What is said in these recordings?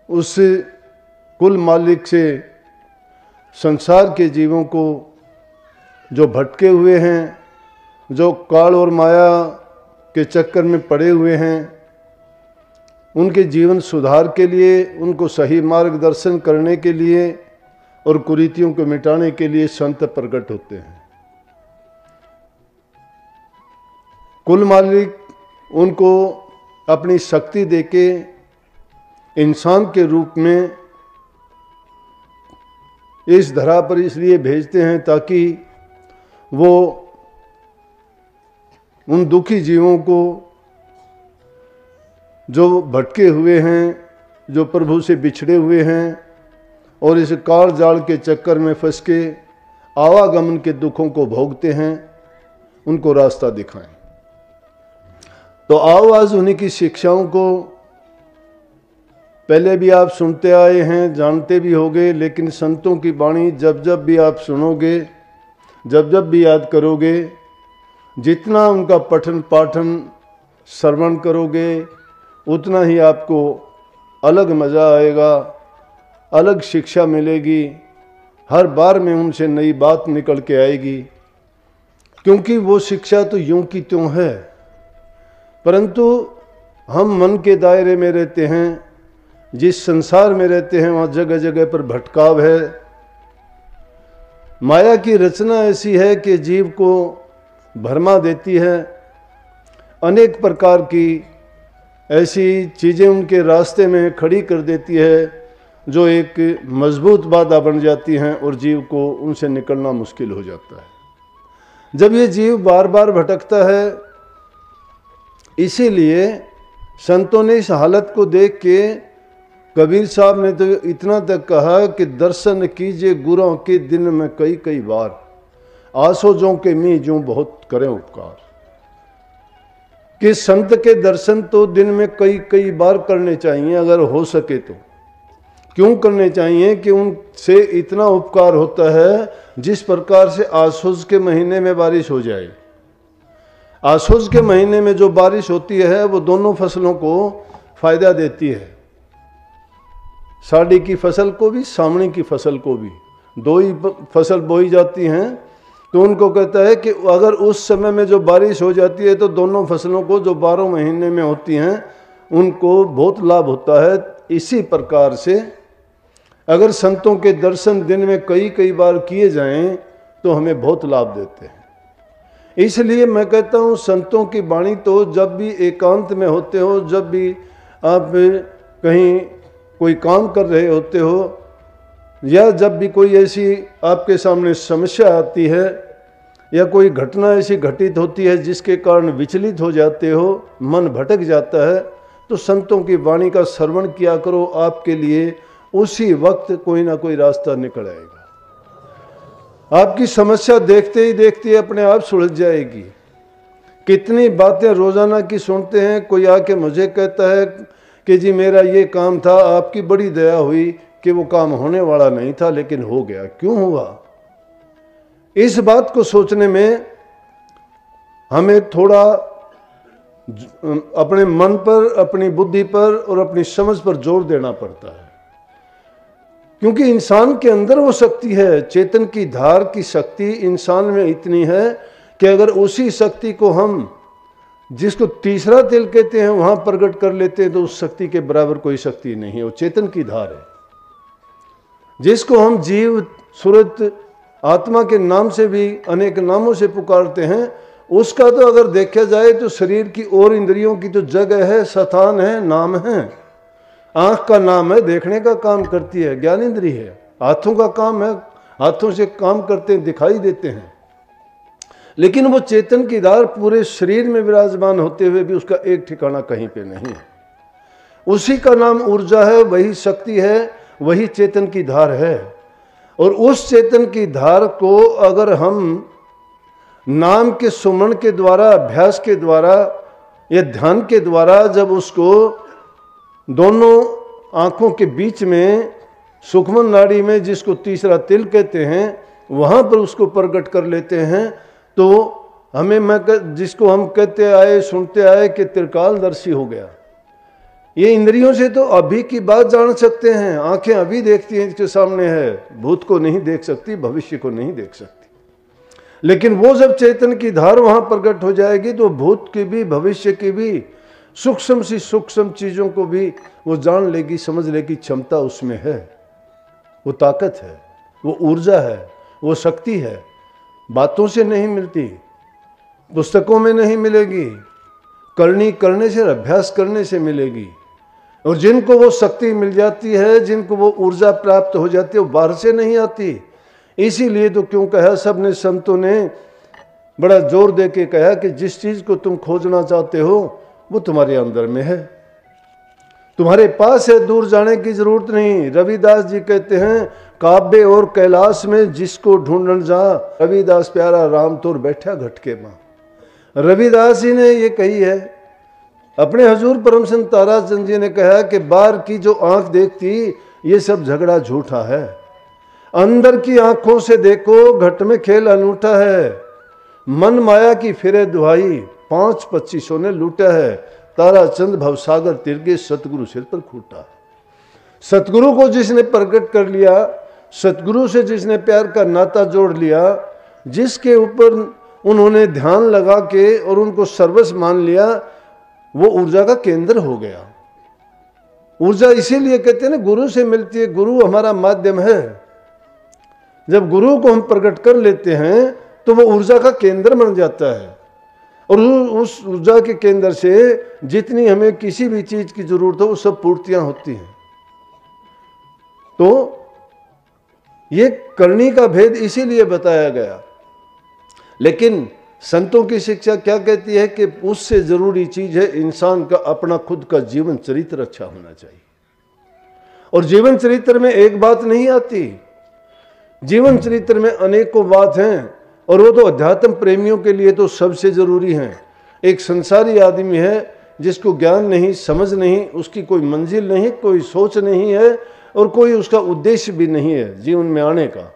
उस कुल मालिक से संसार के जीवों को जो भटके हुए हैं, जो काल और माया के चक्कर में पड़े हुए हैं, उनके जीवन सुधार के लिए, उनको सही मार्गदर्शन करने के लिए और कुरीतियों को मिटाने के लिए संत प्रकट होते हैं। कुल मालिक उनको अपनी शक्ति देके इंसान के रूप में इस धरा पर इसलिए भेजते हैं ताकि वो उन दुखी जीवों को जो भटके हुए हैं, जो प्रभु से बिछड़े हुए हैं और इस काल जाल के चक्कर में फंस के आवागमन के दुखों को भोगते हैं, उनको रास्ता दिखाएं। तो आओ आज उन्हीं की शिक्षाओं को पहले भी आप सुनते आए हैं, जानते भी होंगे, लेकिन संतों की वाणी जब जब भी आप सुनोगे, जब जब भी याद करोगे, जितना उनका पठन पाठन श्रवण करोगे, उतना ही आपको अलग मज़ा आएगा, अलग शिक्षा मिलेगी। हर बार में उनसे नई बात निकल के आएगी, क्योंकि वो शिक्षा तो यूं की त्यों है, परंतु हम मन के दायरे में रहते हैं, जिस संसार में रहते हैं वहाँ जगह जगह पर भटकाव है। माया की रचना ऐसी है कि जीव को भरमा देती है, अनेक प्रकार की ऐसी चीज़ें उनके रास्ते में खड़ी कर देती है जो एक मजबूत बाधा बन जाती हैं और जीव को उनसे निकलना मुश्किल हो जाता है। जब ये जीव बार बार भटकता है, इसीलिए संतों ने इस हालत को देख के, कबीर साहब ने तो इतना तक कहा कि दर्शन कीजिए गुरों के दिन में कई कई बार, आसो जो के मी जो बहुत करें उपकार। कि संत के दर्शन तो दिन में कई कई बार करने चाहिए अगर हो सके तो। क्यों करने चाहिए? कि उनसे इतना उपकार होता है, जिस प्रकार से आसोज के महीने में बारिश हो जाए। आसोज के महीने में जो बारिश होती है वो दोनों फसलों को फायदा देती है, साड़ी की फसल को भी, सामने की फसल को भी। दो ही फसल बोई जाती हैं, तो उनको कहता है कि अगर उस समय में जो बारिश हो जाती है तो दोनों फसलों को जो 12 महीने में होती हैं उनको बहुत लाभ होता है। इसी प्रकार से अगर संतों के दर्शन दिन में कई कई बार किए जाएं तो हमें बहुत लाभ देते हैं। इसलिए मैं कहता हूँ संतों की वाणी तो जब भी एकांत में होते हो, जब भी आप कहीं कोई काम कर रहे होते हो, या जब भी कोई ऐसी आपके सामने समस्या आती है या कोई घटना ऐसी घटित होती है जिसके कारण विचलित हो जाते हो, मन भटक जाता है, तो संतों की वाणी का श्रवण किया करो। आपके लिए उसी वक्त कोई ना कोई रास्ता निकल आएगा। आपकी समस्या देखते ही देखते अपने आप सुलझ जाएगी। कितनी बातें रोजाना की सुनते हैं, कोई आके मुझे कहता है कि जी मेरा ये काम था, आपकी बड़ी दया हुई कि वो काम होने वाला नहीं था लेकिन हो गया। क्यों हुआ? इस बात को सोचने में हमें थोड़ा अपने मन पर, अपनी बुद्धि पर और अपनी समझ पर जोर देना पड़ता है, क्योंकि इंसान के अंदर वो शक्ति है, चेतन की धार की शक्ति इंसान में इतनी है कि अगर उसी शक्ति को हम, जिसको तीसरा तिल कहते हैं, वहां प्रकट कर लेते हैं तो उस शक्ति के बराबर कोई शक्ति नहीं है। वो चेतन की धार है, जिसको हम जीव, सूरत, आत्मा के नाम से भी अनेक नामों से पुकारते हैं। उसका तो अगर देखा जाए तो शरीर की और इंद्रियों की तो जगह है, स्थान है, नाम है। आंख का नाम है, देखने का काम करती है, ज्ञान इंद्री है। हाथों का काम है, हाथों से काम करते हैं, दिखाई देते हैं। लेकिन वो चेतन की धार पूरे शरीर में विराजमान होते हुए भी उसका एक ठिकाना कहीं पे नहीं है। उसी का नाम ऊर्जा है, वही शक्ति है, वही चेतन की धार है। और उस चेतन की धार को अगर हम नाम के सुमरण के द्वारा, अभ्यास के द्वारा या ध्यान के द्वारा जब उसको दोनों आंखों के बीच में सूक्ष्म नाड़ी में, जिसको तीसरा तिल कहते हैं, वहां पर उसको प्रकट कर लेते हैं, तो हमें, जिसको हम कहते आए, सुनते आए कि त्रिकालदर्शी हो गया। ये इंद्रियों से तो अभी की बात जान सकते हैं, आंखें अभी देखती हैं, इसके सामने है, भूत को नहीं देख सकती, भविष्य को नहीं देख सकती। लेकिन वो जब चेतन की धार वहां प्रकट हो जाएगी तो भूत की भी, भविष्य की भी, सूक्ष्म सी सूक्ष्म चीजों को भी वो जान लेगी, समझ लेगी। क्षमता उसमें है, वो ताकत है, वो ऊर्जा है, वो शक्ति है। बातों से नहीं मिलती, पुस्तकों में नहीं मिलेगी, करनी करने से, अभ्यास करने से मिलेगी। और जिनको वो शक्ति मिल जाती है, जिनको वो ऊर्जा प्राप्त हो जाती है, वो बाहर से नहीं आती। इसीलिए तो क्यों कहा सबने, संतों ने बड़ा जोर दे के कहा कि जिस चीज को तुम खोजना चाहते हो वो तुम्हारे अंदर में है, तुम्हारे पास है, दूर जाने की जरूरत नहीं। रविदास जी कहते हैं, काव्य और कैलाश में जिसको ढूंढन जा, रविदास प्यारा राम तोर बैठा घटके मां। रविदास जी ने ये कही है। अपने हजूर परम संत ताराचंद जी ने कहा कि बाहर की जो आंख देखती, ये सब झगड़ा झूठा है, अंदर की आंखों से देखो, घट में खेल अनूठा है। मन माया की फिरे दुहाई, 5-25 ने लूटा है। ताराचंद भवसागर तिरगे, सतगुरु सिर पर खूटा। सतगुरु को जिसने प्रकट कर लिया, सतगुरु से जिसने प्यार का नाता जोड़ लिया, जिसके ऊपर उन्होंने ध्यान लगा के और उनको सर्वस्व मान लिया, वो ऊर्जा का केंद्र हो गया। ऊर्जा इसीलिए कहते हैं ना, गुरु से मिलती है, गुरु हमारा माध्यम है। जब गुरु को हम प्रकट कर लेते हैं तो वो ऊर्जा का केंद्र बन जाता है, और उस ऊर्जा के केंद्र से जितनी हमें किसी भी चीज की जरूरत हो वो सब पूर्तियां होती हैं। तो ये करनी का भेद इसीलिए बताया गया। लेकिन संतों की शिक्षा क्या कहती है कि उससे जरूरी चीज है इंसान का अपना खुद का जीवन चरित्र अच्छा होना चाहिए। और जीवन चरित्र में एक बात नहीं आती, जीवन चरित्र में अनेकों बात हैं, और वो तो अध्यात्म प्रेमियों के लिए तो सबसे जरूरी हैं। एक संसारी आदमी है जिसको ज्ञान नहीं, समझ नहीं, उसकी कोई मंजिल नहीं, कोई सोच नहीं है, और कोई उसका उद्देश्य भी नहीं है जीवन में आने का।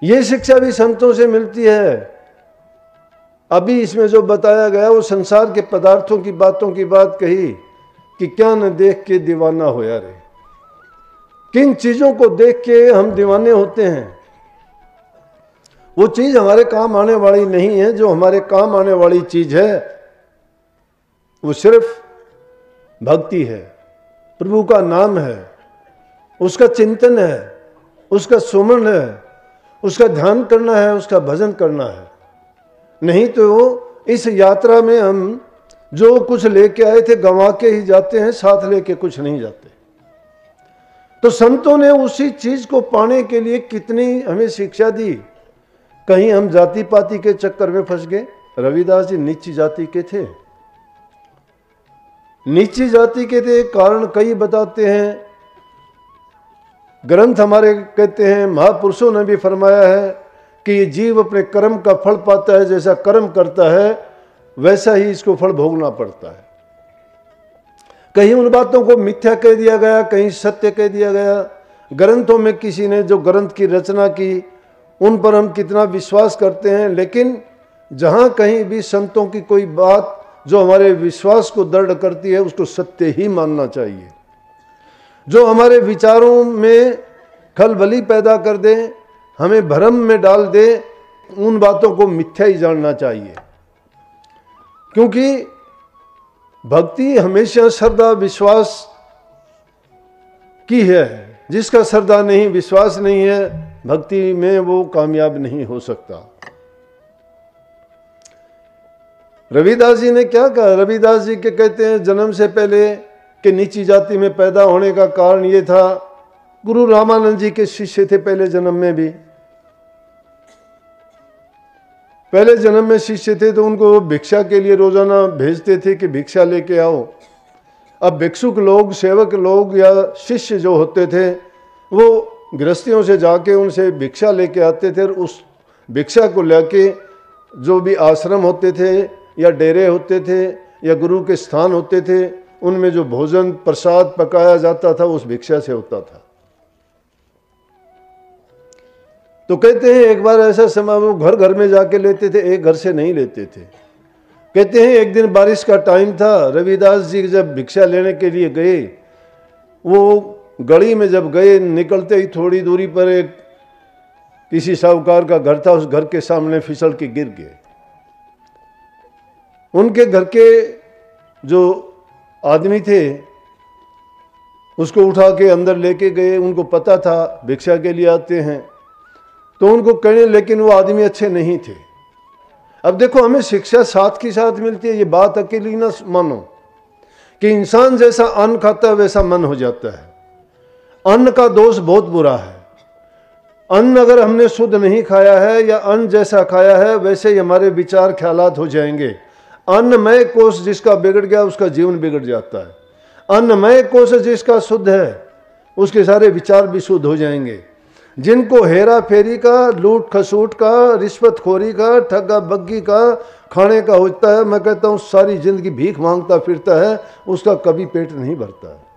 ये शिक्षा भी संतों से मिलती है। अभी इसमें जो बताया गया वो संसार के पदार्थों की बातों की बात कही कि क्या न देख के दीवाना होया रे। किन चीजों को देख के हम दीवाने होते हैं, वो चीज हमारे काम आने वाली नहीं है। जो हमारे काम आने वाली चीज है वो सिर्फ भक्ति है, प्रभु का नाम है, उसका चिंतन है, उसका सुमन है, उसका ध्यान करना है, उसका भजन करना है। नहीं तो इस यात्रा में हम जो कुछ लेके आए थे गंवा के ही जाते हैं, साथ लेके कुछ नहीं जाते। तो संतों ने उसी चीज को पाने के लिए कितनी हमें शिक्षा दी। कहीं हम जाति पाति के चक्कर में फंस गए। रविदास जी नीची जाति के थे, नीची जाति के थे, कारण कई बताते हैं। ग्रंथ हमारे कहते हैं, महापुरुषों ने भी फरमाया है कि ये जीव अपने कर्म का फल पाता है, जैसा कर्म करता है वैसा ही इसको फल भोगना पड़ता है। कहीं उन बातों को मिथ्या कह दिया गया, कहीं सत्य कह दिया गया। ग्रंथों में किसी ने जो ग्रंथ की रचना की उन पर हम कितना विश्वास करते हैं, लेकिन जहाँ कहीं भी संतों की कोई बात जो हमारे विश्वास को दृढ़ करती है उसको सत्य ही मानना चाहिए। जो हमारे विचारों में खलबली पैदा कर दे, हमें भ्रम में डाल दे, उन बातों को मिथ्या ही जानना चाहिए। क्योंकि भक्ति हमेशा श्रद्धा विश्वास की है। जिसका श्रद्धा नहीं, विश्वास नहीं है, भक्ति में वो कामयाब नहीं हो सकता। रविदास जी ने क्या कहा? रविदास जी के कहते हैं जन्म से पहले कि नीची जाति में पैदा होने का कारण ये था, गुरु रामानंद जी के शिष्य थे पहले जन्म में भी। पहले जन्म में शिष्य थे तो उनको भिक्षा के लिए रोजाना भेजते थे कि भिक्षा लेके आओ। अब भिक्षुक लोग, सेवक लोग या शिष्य जो होते थे वो गृहस्थियों से जाके उनसे भिक्षा लेके आते थे, और उस भिक्षा को लेके जो भी आश्रम होते थे या डेरे होते थे या गुरु के स्थान होते थे, उनमें जो भोजन प्रसाद पकाया जाता था उस भिक्षा से होता था। तो कहते हैं एक बार ऐसा समय वो घर घर में जाके लेते थे, एक घर से नहीं लेते थे। कहते हैं एक दिन बारिश का टाइम था, रविदास जी जब भिक्षा लेने के लिए गए, वो गली में जब गए, निकलते ही थोड़ी दूरी पर एक किसी साहूकार का घर था, उस घर के सामने फिसल के गिर गए। उनके घर के जो आदमी थे उसको उठा के अंदर लेके गए, उनको पता था भिक्षा के लिए आते हैं, तो उनको कहने, लेकिन वो आदमी अच्छे नहीं थे। अब देखो, हमें शिक्षा साथ की साथ मिलती है, ये बात अकेली ना मानो कि इंसान जैसा अन्न खाता है वैसा मन हो जाता है। अन्न का दोष बहुत बुरा है। अन्न अगर हमने शुद्ध नहीं खाया है या अन्न जैसा खाया है वैसे ही हमारे विचार ख्यालात हो जाएंगे। अन्नमय कोश जिसका बिगड़ गया उसका जीवन बिगड़ जाता है। अन्नमय कोश जिसका शुद्ध है उसके सारे विचार भी शुद्ध हो जाएंगे। जिनको हेरा फेरी का, लूट खसूट का, रिश्वतखोरी का, ठगा बग्गी का खाने का होता है, मैं कहता हूँ सारी जिंदगी भीख मांगता फिरता है, उसका कभी पेट नहीं भरता है।